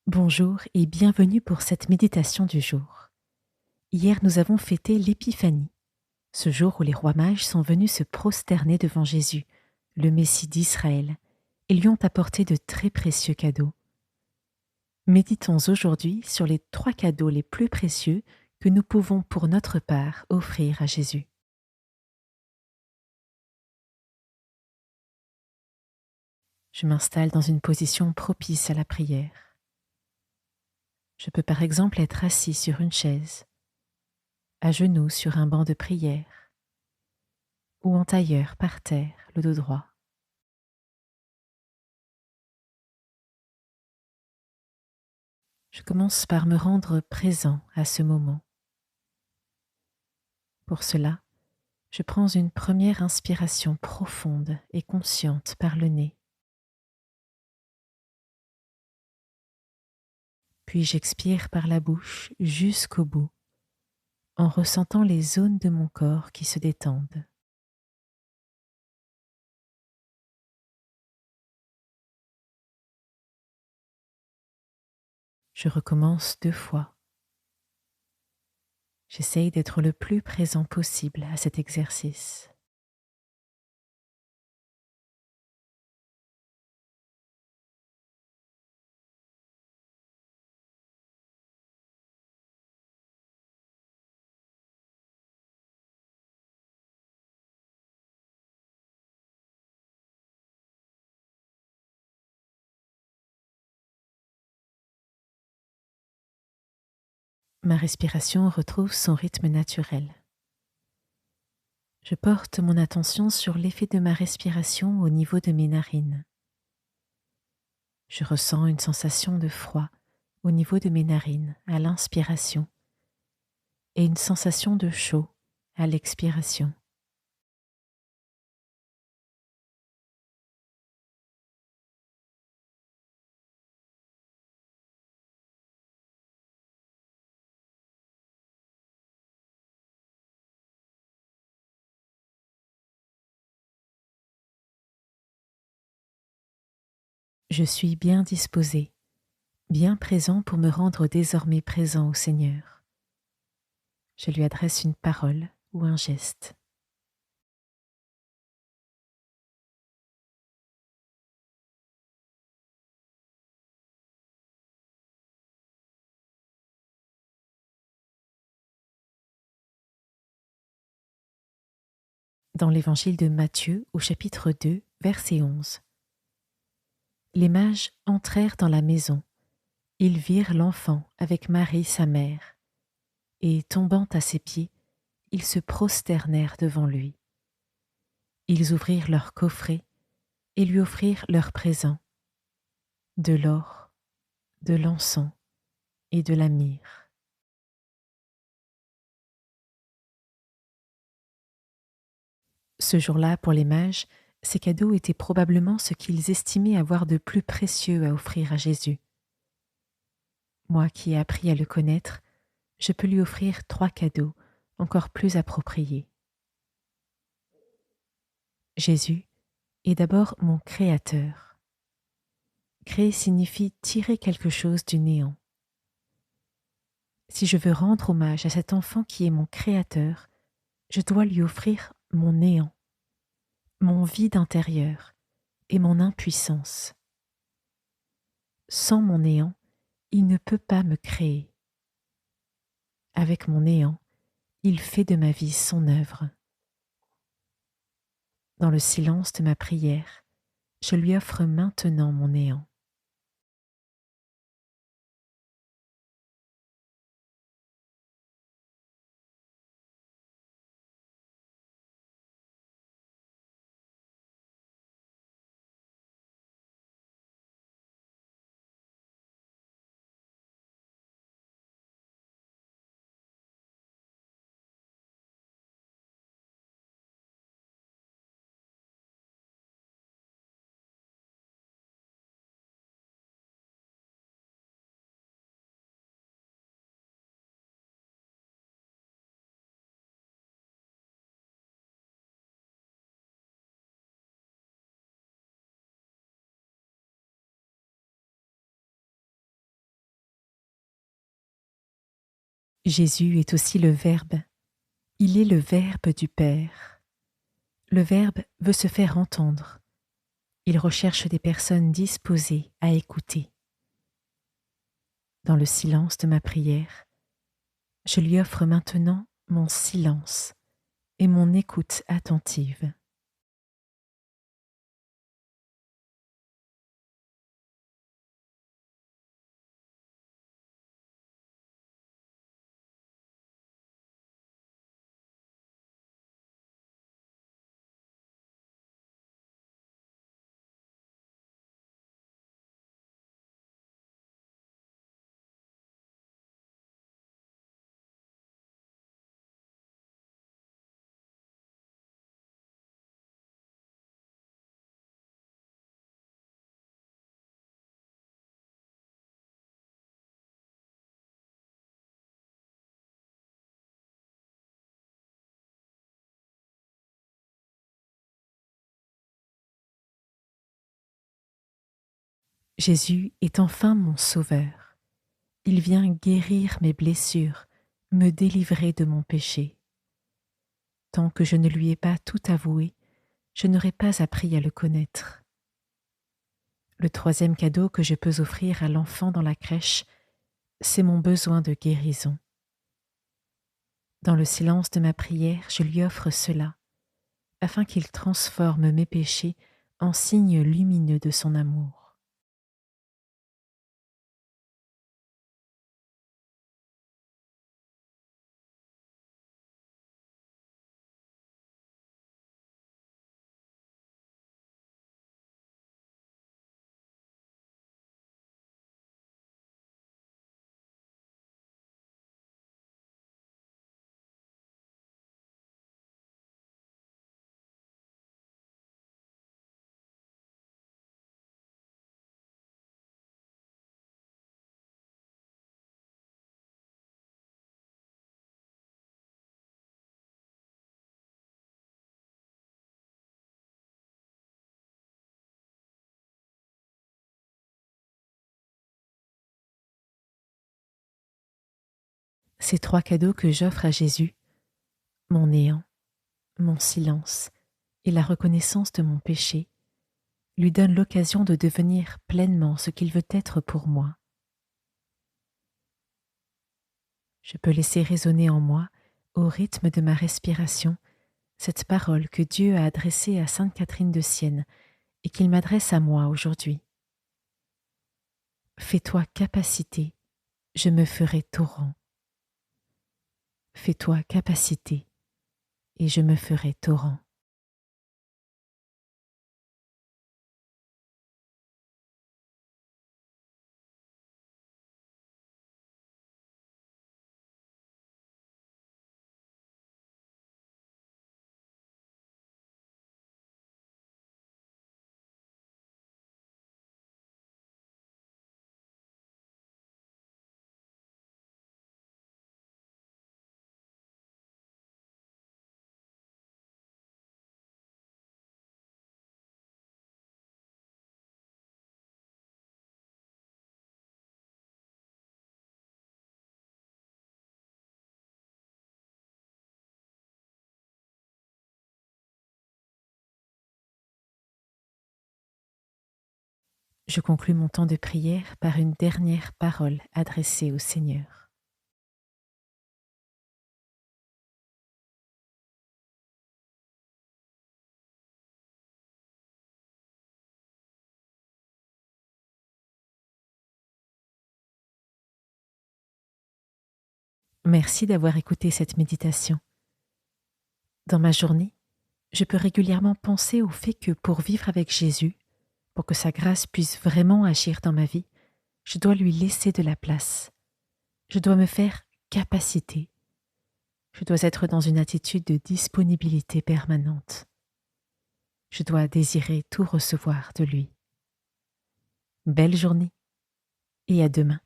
Bonjour et bienvenue pour cette méditation du jour. Hier, nous avons fêté l'Épiphanie, ce jour où les rois mages sont venus se prosterner devant Jésus, le Messie d'Israël, et lui ont apporté de très précieux cadeaux. Méditons aujourd'hui sur les 3 cadeaux les plus précieux que nous pouvons pour notre part offrir à Jésus. Je m'installe dans une position propice à la prière. Je peux par exemple être assis sur une chaise, à genoux sur un banc de prière, ou en tailleur par terre, le dos droit. Je commence par me rendre présent à ce moment. Pour cela, je prends une première inspiration profonde et consciente par le nez. Puis j'expire par la bouche jusqu'au bout, en ressentant les zones de mon corps qui se détendent. Je recommence 2 fois. J'essaye d'être le plus présent possible à cet exercice. Ma respiration retrouve son rythme naturel. Je porte mon attention sur l'effet de ma respiration au niveau de mes narines. Je ressens une sensation de froid au niveau de mes narines à l'inspiration et une sensation de chaud à l'expiration. Je suis bien disposé, bien présent pour me rendre désormais présent au Seigneur. Je lui adresse une parole ou un geste. Dans l'évangile de Matthieu au chapitre 2, verset 11. Les mages entrèrent dans la maison. Ils virent l'enfant avec Marie sa mère, et tombant à ses pieds, ils se prosternèrent devant lui. Ils ouvrirent leur coffret et lui offrirent leurs présents, de l'or, de l'encens et de la myrrhe. Ce jour-là, pour les mages, ces cadeaux étaient probablement ce qu'ils estimaient avoir de plus précieux à offrir à Jésus. Moi qui ai appris à le connaître, je peux lui offrir 3 cadeaux encore plus appropriés. Jésus est d'abord mon Créateur. Créer signifie tirer quelque chose du néant. Si je veux rendre hommage à cet enfant qui est mon Créateur, je dois lui offrir mon néant, mon vide intérieur et mon impuissance. Sans mon néant, il ne peut pas me créer. Avec mon néant, il fait de ma vie son œuvre. Dans le silence de ma prière, je lui offre maintenant mon néant. Jésus est aussi le Verbe. Il est le Verbe du Père. Le Verbe veut se faire entendre. Il recherche des personnes disposées à écouter. Dans le silence de ma prière, je lui offre maintenant mon silence et mon écoute attentive. Jésus est enfin mon Sauveur. Il vient guérir mes blessures, me délivrer de mon péché. Tant que je ne lui ai pas tout avoué, je n'aurai pas appris à le connaître. Le troisième cadeau que je peux offrir à l'enfant dans la crèche, c'est mon besoin de guérison. Dans le silence de ma prière, je lui offre cela, afin qu'il transforme mes péchés en signes lumineux de son amour. Ces trois cadeaux que j'offre à Jésus, mon néant, mon silence et la reconnaissance de mon péché, lui donnent l'occasion de devenir pleinement ce qu'il veut être pour moi. Je peux laisser résonner en moi, au rythme de ma respiration, cette parole que Dieu a adressée à Sainte Catherine de Sienne et qu'il m'adresse à moi aujourd'hui. Fais-toi capacité, je me ferai torrent. Fais-toi capacité, et je me ferai torrent. Je conclus mon temps de prière par une dernière parole adressée au Seigneur. Merci d'avoir écouté cette méditation. Dans ma journée, je peux régulièrement penser au fait que pour vivre avec Jésus, pour que sa grâce puisse vraiment agir dans ma vie, je dois lui laisser de la place. Je dois me faire capacité. Je dois être dans une attitude de disponibilité permanente. Je dois désirer tout recevoir de lui. Belle journée et à demain.